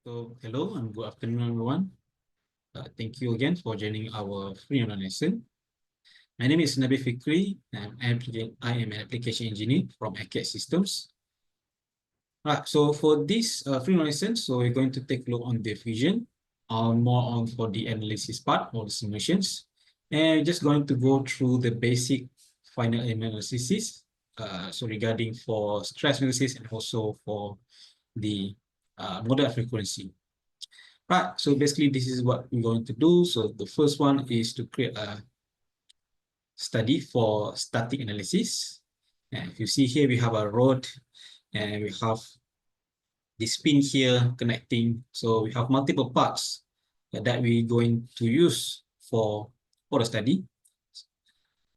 So hello and good afternoon, everyone. Thank you again for joining our free online lesson. My name is Nabi Fikri, and I am an application engineer from Acad Systems. Right, so for this free online lesson, so we're going to take a look on the fusion, more on for the analysis part or the simulations, and just going to go through the basic finite element analysis. So regarding for stress analysis and also for the model frequency. Right, so basically this is what we're going to do. So the first one is to create a study for static analysis. And if you see here, we have a rod and we have this pin here connecting. So we have multiple parts that we're going to use for the study.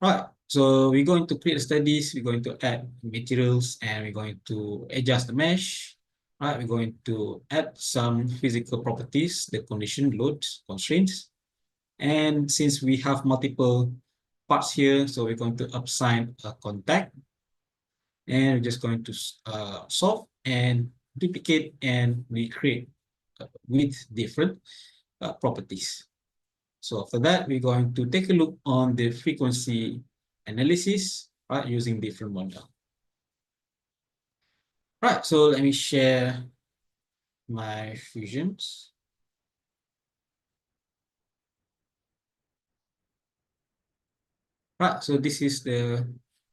Right, so we're going to create studies, we're going to add materials, and we're going to adjust the mesh. Right, we're going to add some physical properties, the condition, loads, constraints. And since we have multiple parts here, so we're going to assign a contact. And we're just going to solve and duplicate and recreate with different properties. So after that, we're going to take a look on the frequency analysis, right, using different model. Right, so let me share my fusions. Right, so this is the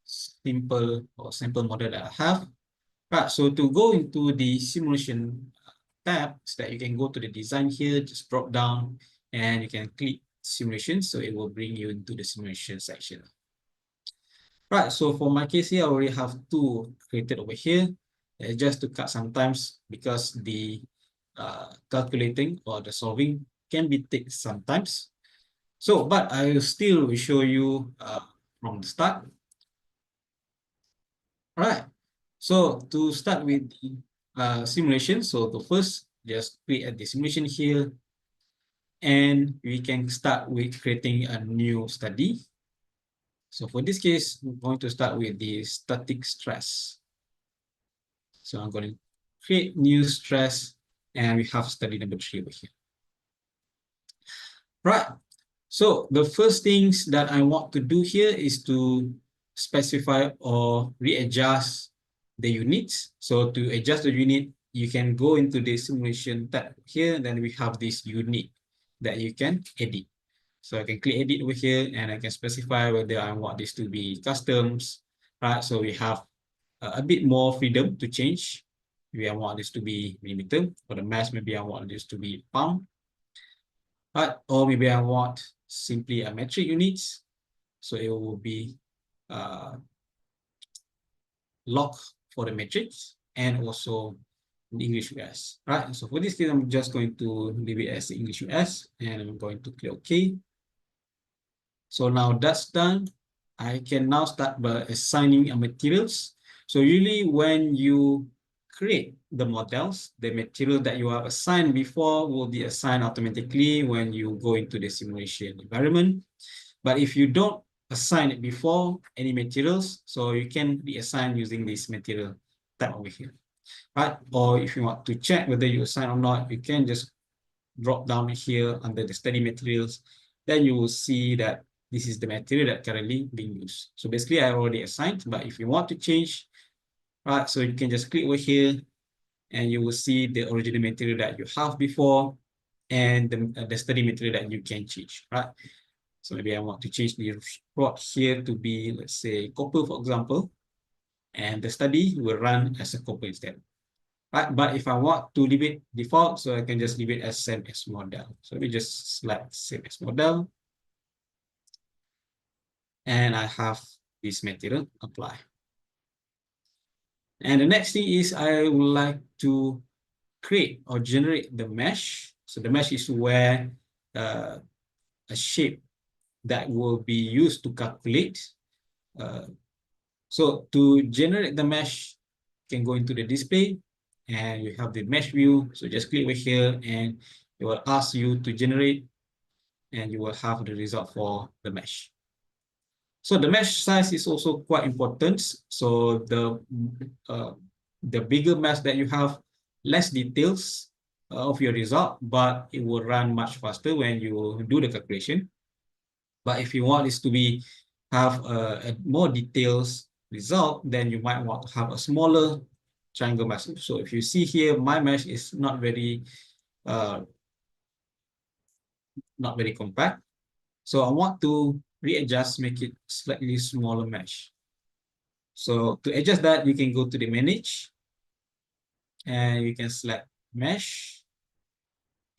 simple or sample model that I have. Right, so to go into the simulation tab, so that you can go to the design here, just drop down and you can click simulation, so it will bring you into the simulation section. Right, so for my case here, I already have two created over here, just to cut sometimes because the calculating or the solving can be take sometimes. So, but I will still show you from the start. All right, so to start with the simulation, so the first, just create the simulation here, and we can start with creating a new study. So for this case, we're going to start with the static stress. So I'm going to create new stress, and we have study number 3 over here. Right, so the first things that I want to do here is to specify or readjust the units. So to adjust the unit, you can go into the simulation tab here, and then we have this unit that you can edit. So I can click edit over here and I can specify whether I want this to be customs, right? So we have a bit more freedom to change. Maybe I want this to be millimeter. For the mass, maybe I want this to be pound, right? Or maybe I want simply a metric units. So it will be log for the metrics and also English US, right? So for this thing, I'm just going to leave it as English US and I'm going to click OK. So now that's done. I can now start by assigning materials. So usually when you create the models, the material that you have assigned before will be assigned automatically when you go into the simulation environment. But if you don't assign it before any materials, so you can be assigned using this material tab over here, right? Or if you want to check whether you assign or not, you can just drop down here under the study materials. Then you will see that this is the material that currently being used. So basically I already assigned, but if you want to change, right, so you can just click over here and you will see the original material that you have before and the study material that you can change, right? So maybe I want to change the rod here to be, let's say, copper, for example, and the study will run as a copper instead. Right, but if I want to leave it default, so I can just leave it as same as model. So we just select same as model. And I have this material apply. And the next thing is I would like to create or generate the mesh. So the mesh is where a shape that will be used to calculate. So to generate the mesh, you can go into the display and you have the mesh view. So just click over here and it will ask you to generate and you will have the result for the mesh. So the mesh size is also quite important. So the bigger mesh that you have, less details, of your result, but it will run much faster when you do the calculation. But if you want this to be have a more details result, then you might want to have a smaller triangle mesh. So if you see here, my mesh is not very compact. So I want to readjust, make it slightly smaller mesh. So to adjust that, you can go to the manage and you can select mesh.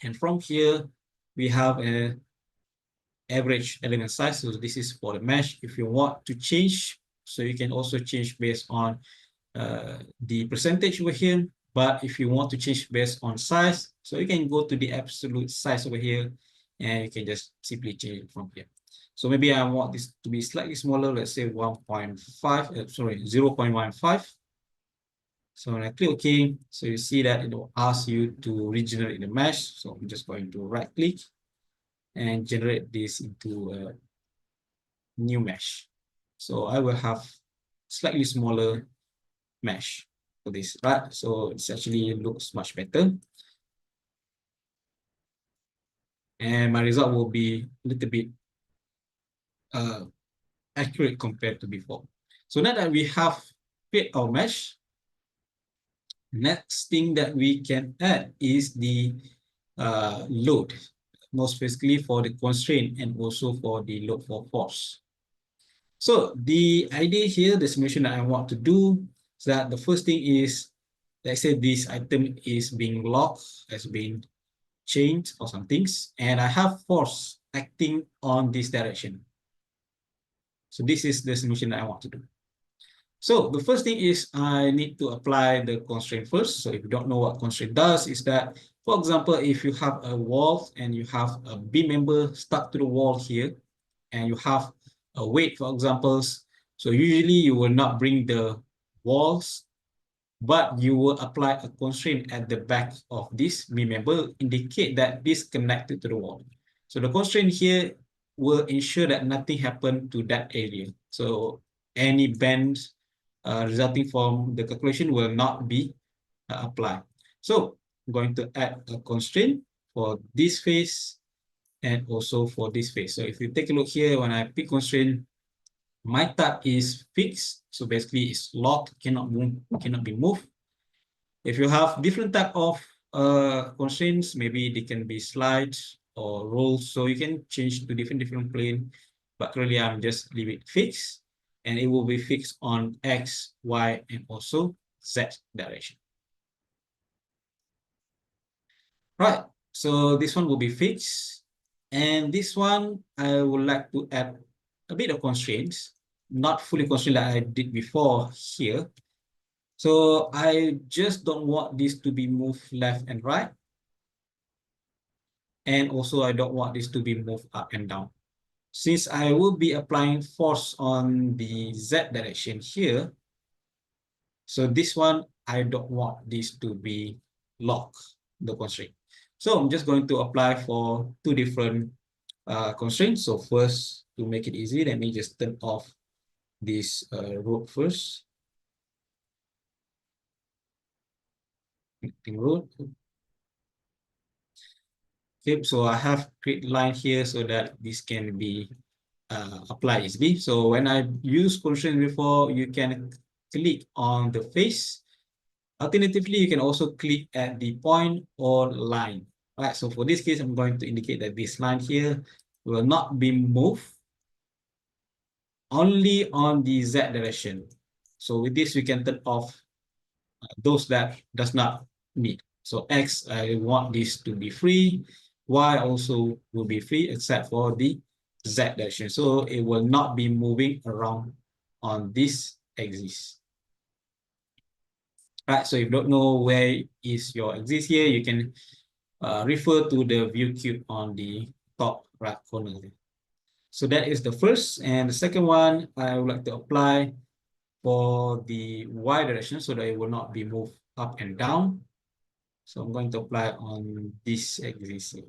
And from here, we have a average element size. So this is for the mesh. If you want to change, so you can also change based on the percentage over here. But if you want to change based on size, so you can go to the absolute size over here and you can just simply change it from here. So maybe I want this to be slightly smaller, let's say 1.5, sorry, 0.15. So when I click OK, so you see that it will ask you to regenerate the mesh. So I'm just going to right click and generate this into a new mesh. So I will have slightly smaller mesh for this, right? So it actually looks much better. And my result will be a little bit accurate compared to before. So now that we have created our mesh, next thing that we can add is the load, most specifically for the constraint and also for the load for force. So the idea here, the simulation that I want to do is that the first thing is, let's say this item is being locked, has been changed or some things, and I have force acting on this direction. So this is the simulation that I want to do. So the first thing is I need to apply the constraint first. So if you don't know what constraint does, is that, for example, if you have a wall and you have a beam member stuck to the wall here, and you have a weight, for examples, so usually you will not bring the walls, but you will apply a constraint at the back of this beam member, indicate that this connected to the wall. So the constraint here will ensure that nothing happened to that area. So any bends resulting from the calculation will not be applied. So I'm going to add a constraint for this face and also for this face. So if you take a look here, when I pick constraint, my type is fixed. So basically it's locked, cannot move, cannot be moved. If you have different type of constraints, maybe they can be slides or rolls, so you can change to different plane. But currently I'm just leave it fixed, and it will be fixed on X, Y, and also Z direction. Right, so this one will be fixed, and this one I would like to add a bit of constraints, not fully constrained like I did before here. So I just don't want this to be moved left and right. And also I don't want this to be moved up and down. Since I will be applying force on the Z direction here, so this one, I don't want this to be locked, the constraint. So I'm just going to apply for two different constraints. So first, to make it easy, let me just turn off this road first. Connecting road. Okay, so I have create line here so that this can be applied easily. So when I use constraint before, you can click on the face. Alternatively, you can also click at the point or line. All right, so for this case, I'm going to indicate that this line here will not be moved, only on the Z direction. So with this, we can turn off those that does not need. So X, I want this to be free. Y also will be free except for the Z direction. So it will not be moving around on this axis. Right, so if you don't know where is your axis here, you can refer to the view cube on the top right corner. So that is the first. And the second one, I would like to apply for the Y direction so that it will not be moved up and down. So I'm going to apply on this axis here,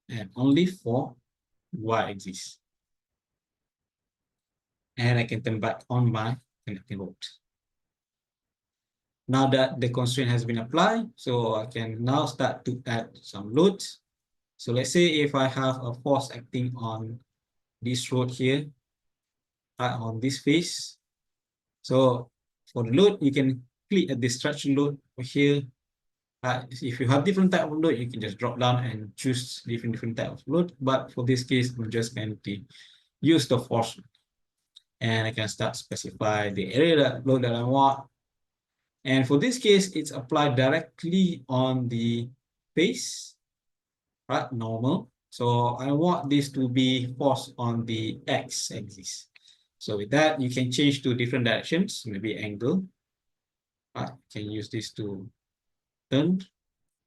and only for Y axis. And I can turn back on my connecting rod. Now that the constraint has been applied, so I can now start to add some loads. So let's say if I have a force acting on this road here, on this face. So for the load, you can click at the structure load here. If you have different type of load, you can just drop down and choose different type of load. But for this case, I'm just going to use the force, and I can start specify the area that load that I want. And for this case, it's applied directly on the face, right? Normal. So I want this to be force on the x-axis. So with that, you can change to different directions, maybe angle. Right? You can use this to turn.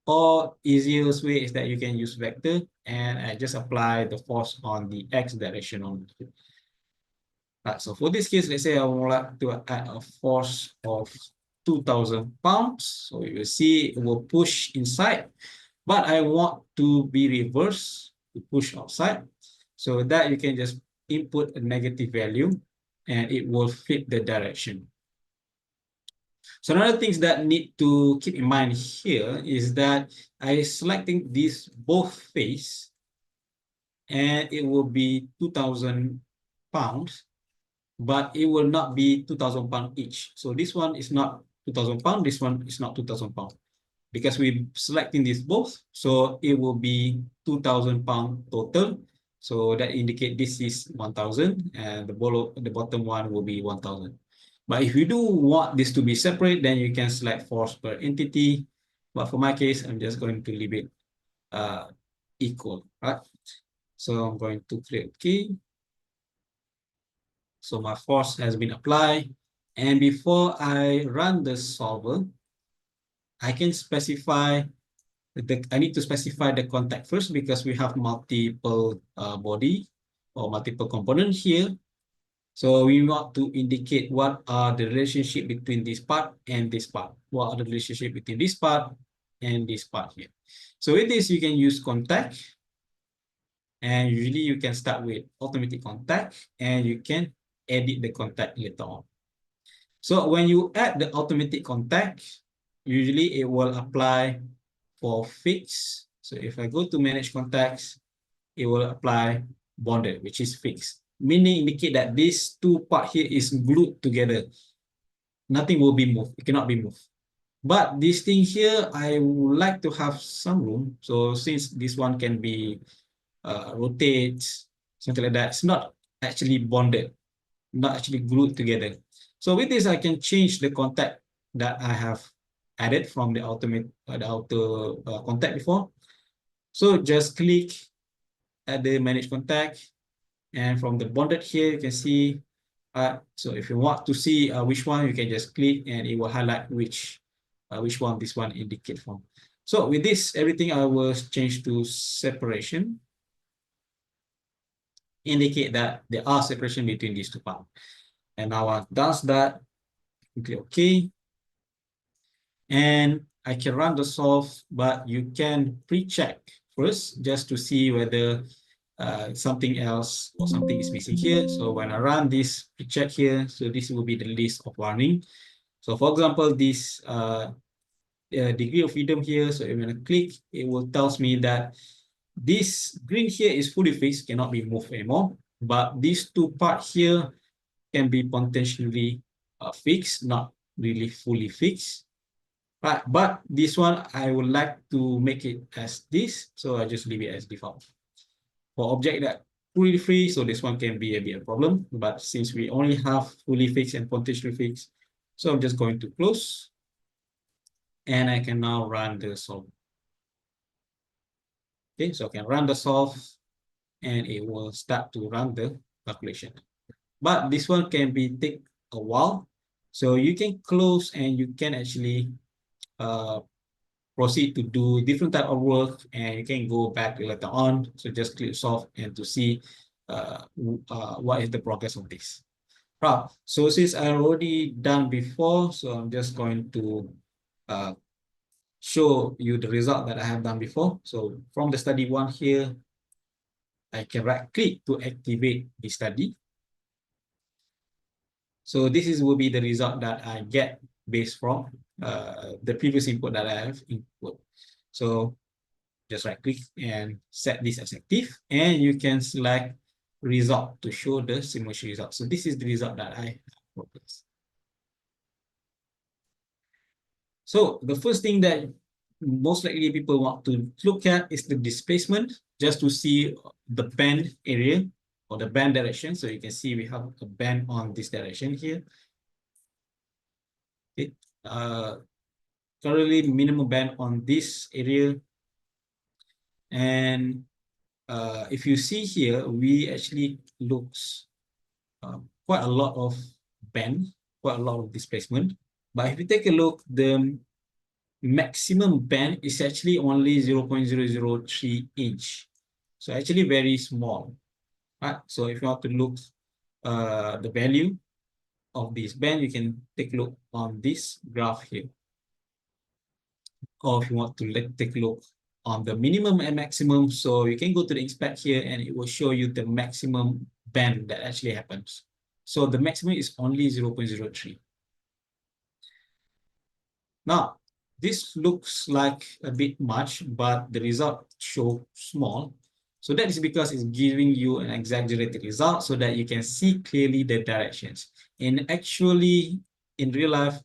Or easiest way is that you can use vector and I just apply the force on the x direction only. Right, so for this case, let's say I would like to add a force of 2,000 pounds. So you will see it will push inside, but I want to be reverse to push outside. So that you can just input a negative value and it will fit the direction. So another things that need to keep in mind here is that I selecting this both face and it will be 2,000 pounds, but it will not be 2,000 pounds each. So this one is not 2,000 pounds, this one is not 2,000 pounds. Because we're selecting this both, so it will be 2,000 pounds total. So that indicate this is 1,000 and the bottom one will be 1,000. But if you do want this to be separate, then you can select force per entity. But for my case, I'm just going to leave it equal, right? So I'm going to create key. So my force has been applied. And before I run the solver, I can specify I need to specify the contact first because we have multiple body or multiple components here. So we want to indicate what are the relationship between this part and this part. What are the relationship between this part and this part here. So with this, you can use contact. And usually you can start with automatic contact and you can edit the contact later on. So when you add the automatic contact, usually it will apply for fixed. So if I go to manage contacts, it will apply bonded, which is fixed. Meaning indicate that these two part here is glued together. Nothing will be moved. It cannot be moved. But this thing here, I would like to have some room. So since this one can be rotates, something like that, it's not actually bonded, not actually glued together. So with this, I can change the contact that I have added from the outer contact before. So just click at the manage contact, and from the bonded here, you can see. So if you want to see which one, you can just click, and it will highlight which one this one indicate from. So with this, everything I will change to separation, indicate that there are separation between these two parts. And now I've done that, click OK. And I can run the solve, but you can pre-check first just to see whether something else or something is missing here. So when I run this pre-check here, so this will be the list of warning. So for example, this degree of freedom here, so when I click, it will tells me that this green here is fully fixed, cannot be moved anymore. But these two parts here can be potentially fixed, not really fully fixed. But this one, I would like to make it as this, so I just leave it as default. For object that fully free, so this one can be a bit of a problem, but since we only have fully fixed and potentially fixed, so I'm just going to close, and I can now run the solve. Okay, so I can run the solve, and it will start to run the calculation. But this one can take a while, so you can close and you can actually proceed to do different type of work, and you can go back later on. So just click solve and to see what is the progress of this. Right. So since I already done before, so I'm just going to show you the result that I have done before. So from the study one here, I can right click to activate the study. So this will be the result that I get based from the previous input that I have input. So just right click and set this as active, and you can select result to show the simulation result. So this is the result that I have. So the first thing that most likely people want to look at is the displacement, just to see the bend area or the bend direction. So you can see we have a bend on this direction here. Okay. Currently minimum bend on this area. And if you see here, we actually looks quite a lot of bend, quite a lot of displacement. But if you take a look, the maximum bend is actually only 0.003 inch. So actually very small. Right? So if you want to look the value of this bend, you can take a look on this graph here. Or if you want to take a look on the minimum and maximum, so you can go to the inspect here and it will show you the maximum bend that actually happens. So the maximum is only 0.03. Now, this looks like a bit much, but the result show small. So that is because it's giving you an exaggerated result so that you can see clearly the directions. And actually, in real life,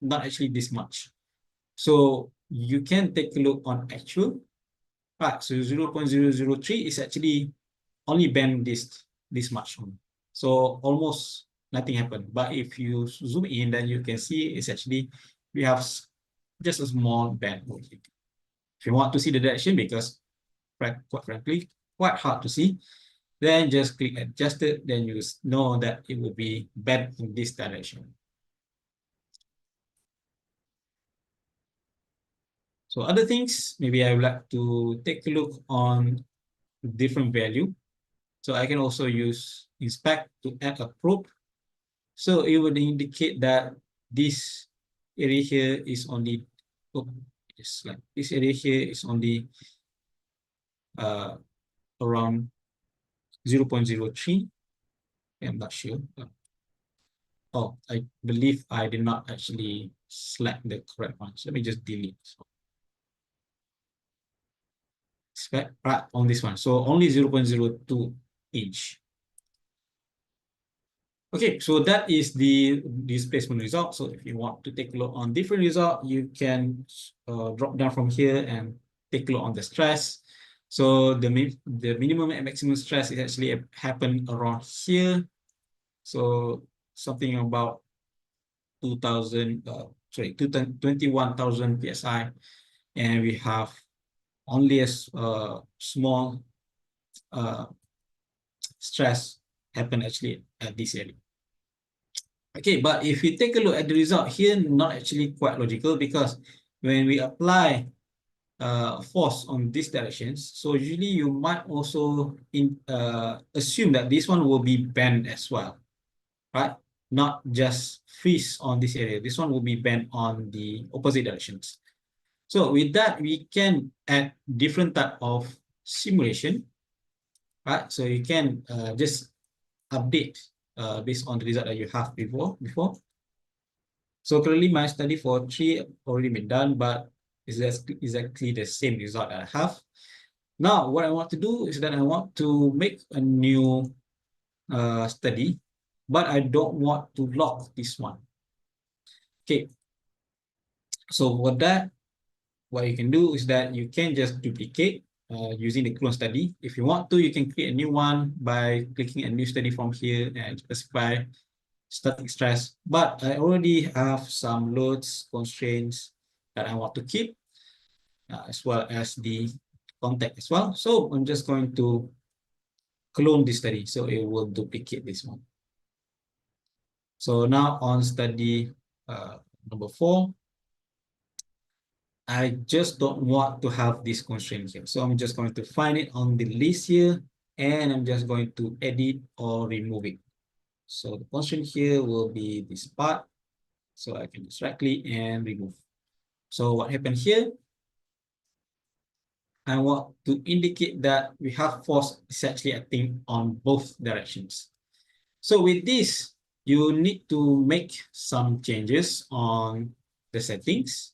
not actually this much. So you can take a look on actual. Right, so 0.003 is actually only bend this much. So almost nothing happened. But if you zoom in, then you can see it's actually, we have just a small bend. If you want to see the direction, because quite frankly, quite hard to see, then just click adjust it, then you know that it will be bent in this direction. So other things, maybe I would like to take a look on different value. So I can also use inspect to add a probe. So it would indicate that this area here is only, oh, just like this area here is only around 0.03. I'm not sure. Oh, I believe I did not actually select the correct one. So let me just delete. Inspect right on this one. So only 0.02 inch. Okay, so that is the displacement result. So if you want to take a look on different result, you can drop down from here and take a look on the stress. So the minimum and maximum stress is actually happen around here. So something about 21,000 psi, and we have only a small stress happen actually at this area. Okay, but if you take a look at the result here, not actually quite logical, because when we apply force on these directions, so usually you might also assume that this one will be bent as well, right? Not just freeze on this area. This one will be bent on the opposite directions. So with that, we can add different type of simulation, right? So you can just update based on the result that you have before. So currently my study for 3 already been done, but it's exactly the same result that I have. Now, what I want to do is that I want to make a new study, but I don't want to lock this one. Okay. So for that, what you can do is that you can just duplicate using the clone study. If you want to, you can create a new one by clicking a new study from here and specify static stress. But I already have some loads constraints that I want to keep, as well as the contact as well. So I'm just going to clone this study, so it will duplicate this one. So now on study number 4, I just don't want to have this constraint here. So I'm just going to find it on the list here, and I'm just going to edit or remove it. So the constraint here will be this part. So I can just right click and remove. So what happened here? I want to indicate that we have force is actually acting on both directions. So with this, you need to make some changes on the settings,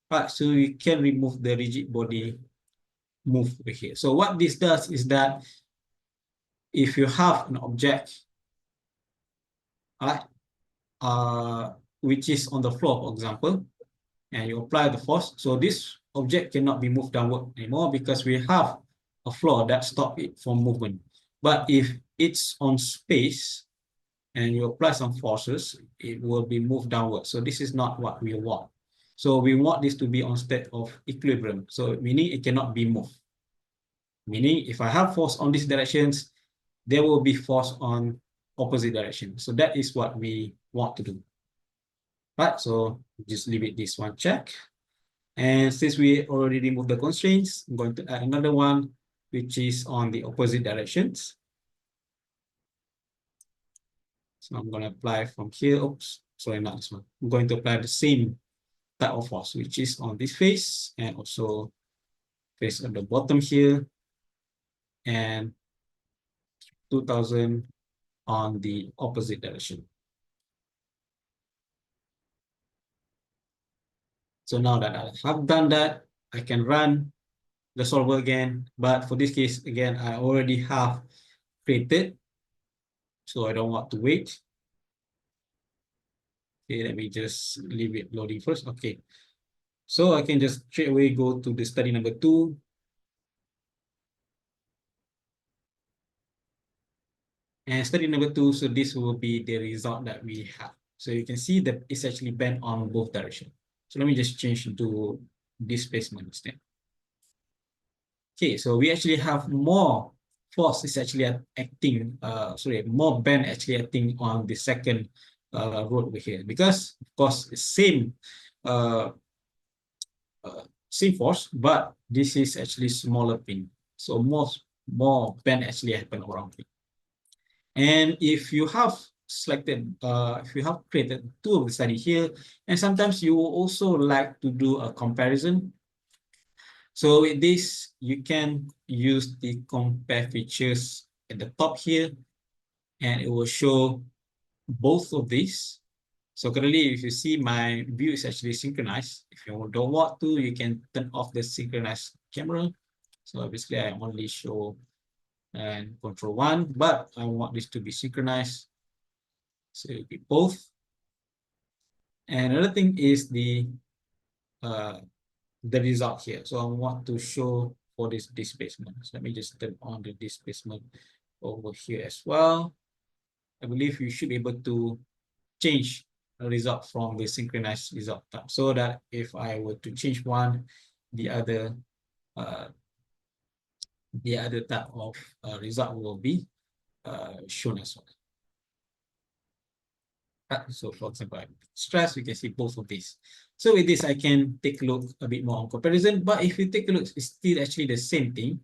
right? So you can remove the rigid body move over here. So what this does is that if you have an object, right, which is on the floor, for example, and you apply the force, so this object cannot be moved downward anymore because we have a floor that stops it from movement. But if it's on space and you apply some forces, it will be moved downward. So this is not what we want. So we want this to be on state of equilibrium. So meaning it cannot be moved. Meaning if I have force on these directions, there will be force on opposite direction. So that is what we want to do. Right, so just leave it this one check. And since we already removed the constraints, I'm going to add another one, which is on the opposite directions. So I'm going to apply from here. Oops, sorry, not this one. I'm going to apply the same type of force, which is on this face and also face at the bottom here, and 2000 on the opposite direction. So now that I have done that, I can run the solver again. But for this case, again, I already have created, so I don't want to wait. Okay, let me just leave it loading first. Okay, so I can just straight away go to the study number 2. And study number 2, so this will be the result that we have. So you can see that it's actually bent on both directions. So let me just change to displacement instead. Okay, so we actually have more force is actually acting, more bend actually acting on the second rod over here, because of course it's uh, same force, but this is actually smaller pin. So more bend actually happen around it. And if you have selected, if you have created 2 of the study here, and sometimes you will also like to do a comparison. So with this, you can use the compare features at the top here, and it will show both of these. So currently, if you see, my view is actually synchronized. If you don't want to, you can turn off the synchronized camera. So basically, I only show and control 1, but I want this to be synchronized. So it'll be both. And another thing is the result here. So I want to show for this displacement. So let me just turn on the displacement over here as well. I believe you should be able to change a result from the synchronized result type, so that if I were to change one, the other type of result will be shown as well. So for example, stress, you can see both of these. So with this, I can take a look a bit more on comparison, but if you take a look, it's still actually the same thing.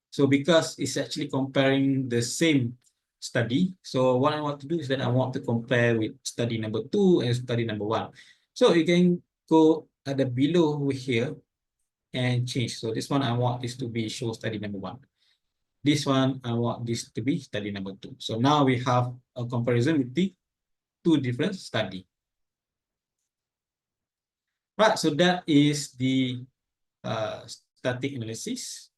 So because it's actually comparing the same study, so what I want to do is that I want to compare with study number 2 and study number 1. So you can go at the below over here and change. So this one, I want this to be show study number 1. This one, I want this to be study number 2. So now we have a comparison with the 2 different study. Right, so that is the static analysis.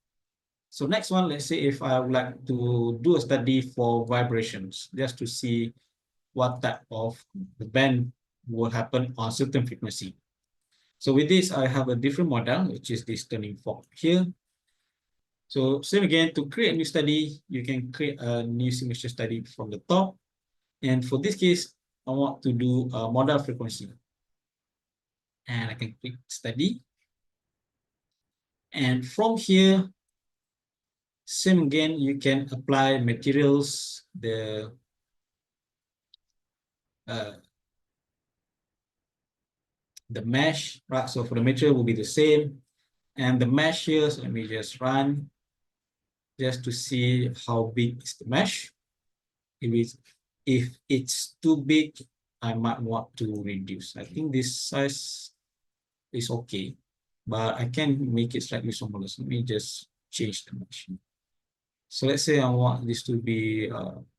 So next one, let's say if I would like to do a study for vibrations, just to see what type of bend will happen on certain frequency. So with this, I have a different model, which is this turning fork here. So same again, to create a new study, you can create a new simulation study from the top. And for this case, I want to do a model frequency. And I can click study. And from here, same again, you can apply materials, the mesh, right? So for the material will be the same. And the mesh here, so let me just run just to see how big is the mesh. If it's too big, I might want to reduce. I think this size is okay, but I can make it slightly smaller. So let me just change the mesh. So let's say I want this to be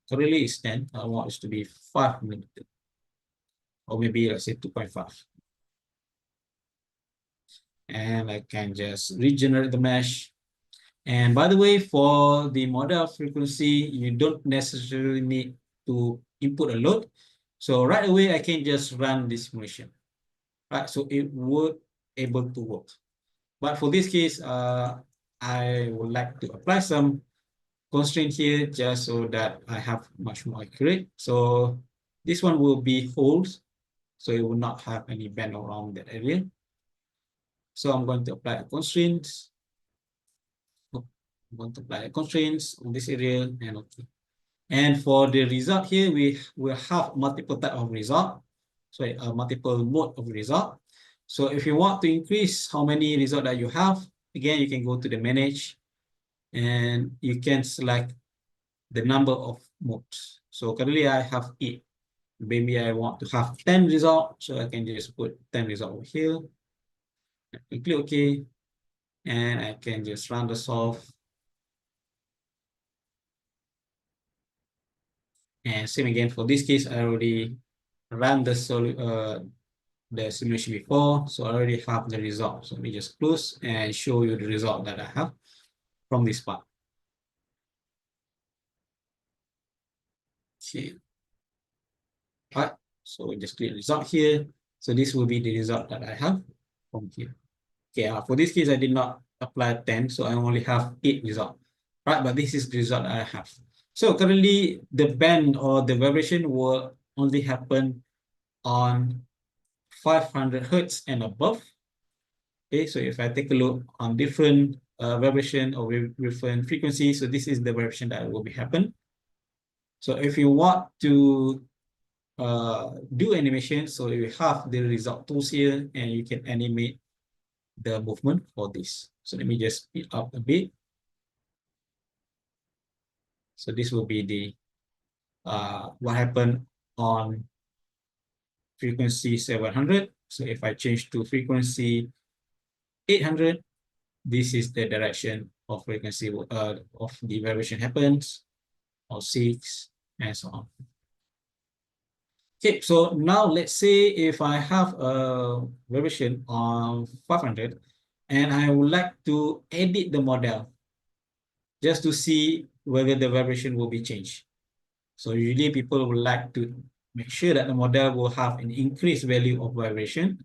currently it's 10. I want it to be 5 millimeter, or maybe let's say 2.5. And I can just regenerate the mesh. And by the way, for the model frequency, you don't necessarily need to input a load. So right away, I can just run this simulation. Right, so it would able to work. But for this case, I would like to apply some constraint here just so that I have much more accurate. So this one will be holes, so it will not have any bend around that area. So I'm going to apply a constraints. I'm going to apply a constraints on this area, and okay. And for the result here, we will have multiple type of result. So multiple mode of result. So if you want to increase how many result that you have, again, you can go to the manage and you can select the number of modes. So currently I have 8. Maybe I want to have 10 results, so I can just put 10 result over here. I click OK, and I can just run the solve. And same again for this case, I already ran the simulation before, so I already have the result. So let me just close and show you the result that I have from this part. Okay. All right, so just click result here. So this will be the result that I have from here. Okay, for this case, I did not apply 10, so I only have 8 results. Right, but this is the result I have. So currently, the bend or the vibration will only happen on 500 hertz and above. Okay, so if I take a look on different vibration or different frequencies, so this is the vibration that will be happen. So if you want to do animation, so you have the result tools here, and you can animate the movement for this. So let me just speed up a bit. So this will be the what happened on frequency 700. So if I change to frequency 800, this is the direction of frequency of the vibration happens, or 6, and so on. Okay, so now let's say if I have a vibration on 500 and I would like to edit the model just to see whether the vibration will be changed. So usually people would like to make sure that the model will have an increased value of vibration.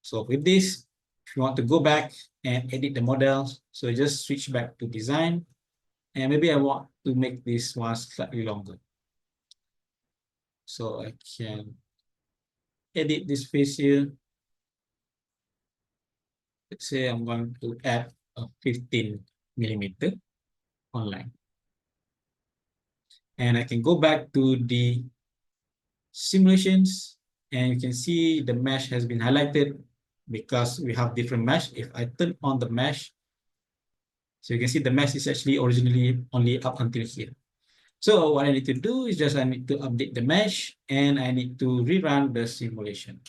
So with this, if you want to go back and edit the models, so just switch back to design. And maybe I want to make this one slightly longer. So I can edit this face here. Let's say I'm going to add a 15 millimeter online. And I can go back to the simulations, and you can see the mesh has been highlighted because we have different mesh. If I turn on the mesh, so you can see the mesh is actually originally only up until here. So what I need to do is just I need to update the mesh, and I need to rerun the simulation.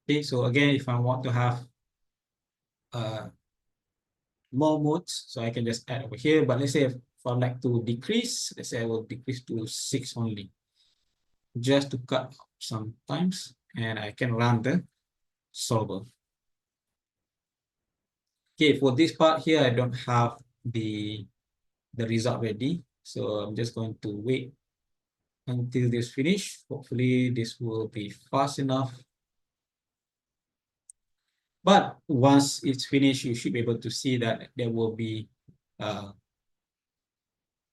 Okay, so again, if I want to have more modes, so I can just add over here. But let's say if I'd like to decrease, let's say I will decrease to 6 only, just to cut sometimes, and I can run the solver. Okay, for this part here, I don't have the result ready, so I'm just going to wait until this finish. Hopefully this will be fast enough. But once it's finished, you should be able to see that there will be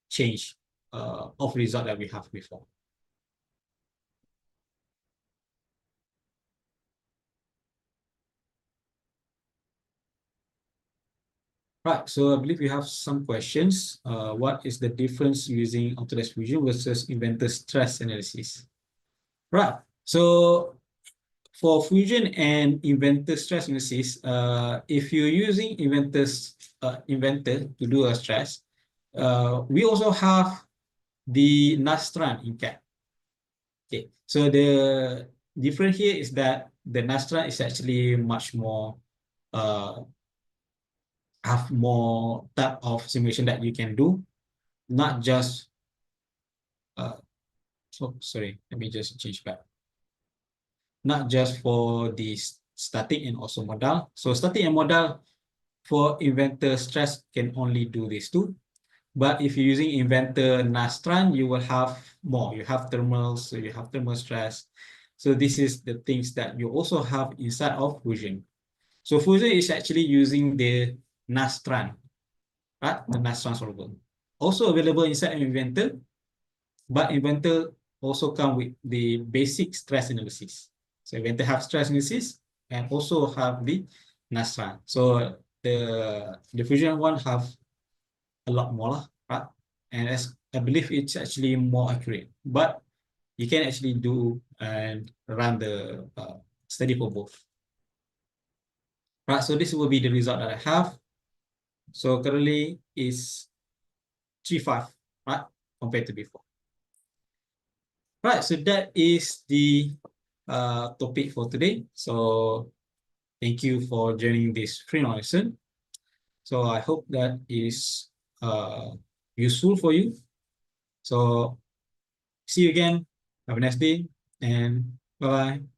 change of result that we have before. Right, so I believe you have some questions. What is the difference using Autodesk Fusion versus Inventor Stress Analysis? Right, so for Fusion and Inventor Stress Analysis, if you're using Inventor to do a stress, we also have the Nastran in CAD. Okay, so the difference here is that the Nastran is actually much more have more type of simulation that you can do, not just sorry, let me just change back. Not just for the static and also modal. So static and modal for inventor stress can only do these two. But if you're using inventor Nastran, you will have more. You have thermals, so you have thermal stress. So this is the things that you also have inside of Fusion. So Fusion is actually using the Nastran, right? The Nastran solver. Also available inside Inventor, but Inventor also come with the basic stress analysis. So Inventor have stress analysis and also have the Nastran. So the Fusion one have a lot more, right? And as I believe it's actually more accurate, but you can actually do and run the study for both. Right, so this will be the result that I have. So currently is 3.5, right, compared to before. Right, so that is the topic for today. So thank you for joining this free lesson. So I hope that is useful for you. So see you again. Have a nice day and bye-bye.